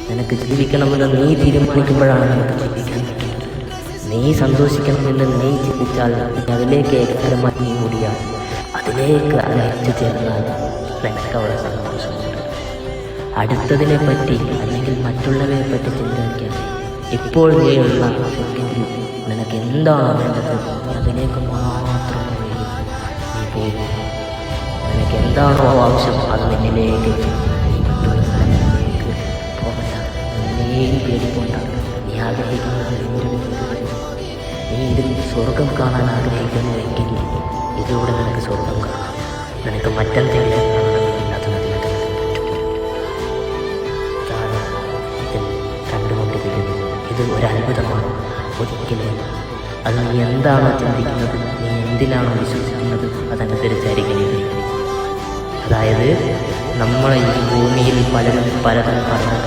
നിനക്ക് ജീവിക്കണമെന്ന് നീ തീരുമാനിക്കുമ്പോഴാണ് നിനക്ക് ജീവിക്കാൻ പറ്റും. നീ സന്തോഷിക്കണമെന്ന് നീ ചിന്തിച്ചാൽ അതിലേക്ക് ഏകതരമായി നീ കൂടിയാൽ അതിലേക്ക് അലച്ചു ചേർന്നാൽ നിനക്ക് അവിടെ സന്തോഷമുണ്ട്. അടുത്തതിനെ പറ്റി അല്ലെങ്കിൽ മറ്റുള്ളവയെ പറ്റി ചിന്തിക്കാൻ ഇപ്പോൾ നീയുള്ള സെക്കൻഡിൽ നിനക്ക് എന്താണോ വേണ്ടത് അതിലേക്ക് മാത്രം നീ പോകും. നിനക്ക് എന്താണോ ആവശ്യം അത് നിന്നിലേക്ക് നീ മറ്റുള്ള സ്ഥലങ്ങളിലേക്ക് പോകണ്ട. നിന്നെയും പേടിക്കൊണ്ടാണ് നീ ആഗ്രഹിക്കുന്നത്. നീ ഇതിൽ സ്വർഗം കാണാൻ ആഗ്രഹിക്കുന്നുവെങ്കിൽ ഇതിലൂടെ നിനക്ക് സ്വർഗം കാണാം. നിനക്ക് മറ്റെന്തെങ്കിലും കാണണമെങ്കിൽ അത് നിനക്ക് പറ്റും. ഇതാണ് ഇതിൽ കണ്ടുകൊണ്ടിരിക്കുന്നത്. ഇത് ഒരത്ഭുതമാണ്. ഒരിക്കലും അത് നീ എന്താണോ ചിന്തിക്കുന്നത്, നീ എന്തിനാണോ വിശ്വസിക്കുന്നത് അതനുസരിച്ചായിരിക്കും. അതായത് നമ്മളെ ഈ ഭൂമിയിൽ പലരും പലതും പറഞ്ഞു